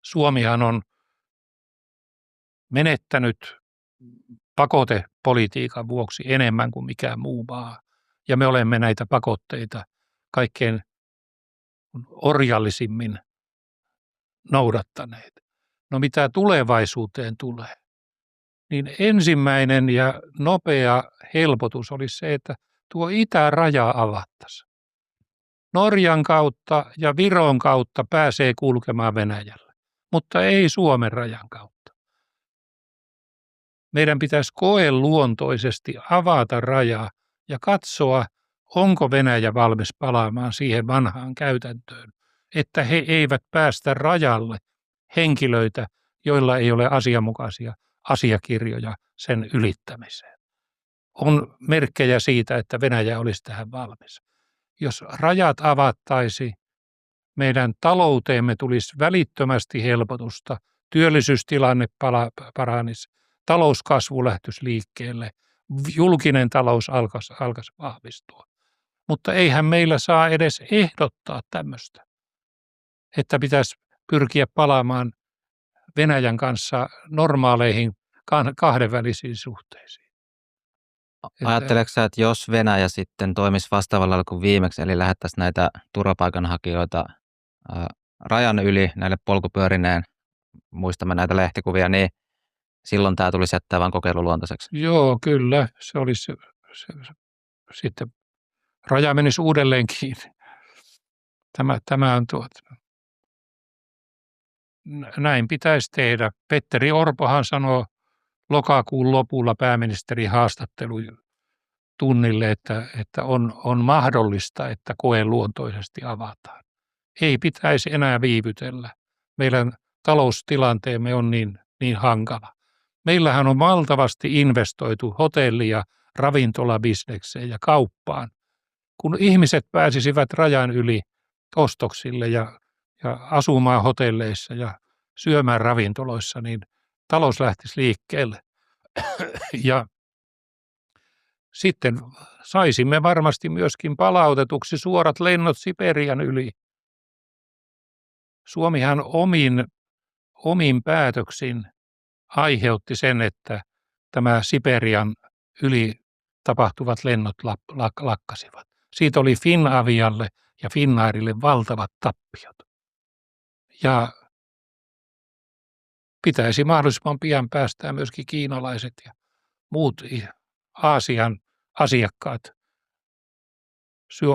Suomihan on menettänyt pakotepolitiikan vuoksi enemmän kuin mikään muu maa. Ja me olemme näitä pakotteita kaikkein orjallisimmin noudattaneet. No mitä tulevaisuuteen tulee, niin ensimmäinen ja nopea helpotus olisi se, että tuo itäraja avattaisiin. Norjan kautta ja Viron kautta pääsee kulkemaan Venäjälle, mutta ei Suomen rajan kautta. Meidän pitäisi koeluontoisesti avata rajaa ja katsoa, onko Venäjä valmis palaamaan siihen vanhaan käytäntöön, että he eivät päästä rajalle henkilöitä, joilla ei ole asianmukaisia asiakirjoja sen ylittämiseen. On merkkejä siitä, että Venäjä olisi tähän valmis. Jos rajat avattaisiin, meidän talouteemme tulisi välittömästi helpotusta, työllisyystilanne paranisi, talouskasvu lähtisi liikkeelle, julkinen talous alkaisi vahvistua. Mutta eihän meillä saa edes ehdottaa tämmöistä, että pitäisi pyrkiä palaamaan Venäjän kanssa normaaleihin kahdenvälisiin suhteisiin. Ajatteleeko sä, että jos Venäjä sitten toimisi vastaavalla lailla kuin viimeksi, eli lähettäisi näitä turvapaikanhakijoita rajan yli näille polkupyörineen, muistamme näitä lehtikuvia, niin silloin tämä tulisi jättää vain kokeiluluontoiseksi? Joo, kyllä. Se olisi sitten raja menisi uudelleen kiinni. Tämä on näin pitäisi tehdä. Petteri Orpohan sanoi lokakuun lopulla pääministerin haastattelutunnille, että on mahdollista, että koeluontoisesti avataan. Ei pitäisi enää viivytellä. Meidän taloustilanteemme on niin hankala. Meillähän on valtavasti investoitu hotelli- ja ravintolabisnekseen ja kauppaan. Kun ihmiset pääsisivät rajan yli ostoksille ja asumaan hotelleissa ja syömään ravintoloissa, niin talous lähtisi liikkeelle. Ja sitten saisimme varmasti myöskin palautetuksi suorat lennot Siperian yli. Suomihan omin päätöksin aiheutti sen, että tämä Siperian yli tapahtuvat lennot lakkasivat. Siitä oli Finavialle ja Finnairille valtavat tappiot. Ja pitäisi mahdollisimman pian päästää myöskin kiinalaiset ja muut Aasian asiakkaat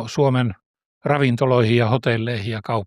Suomen ravintoloihin ja hotelleihin ja kauppoihin.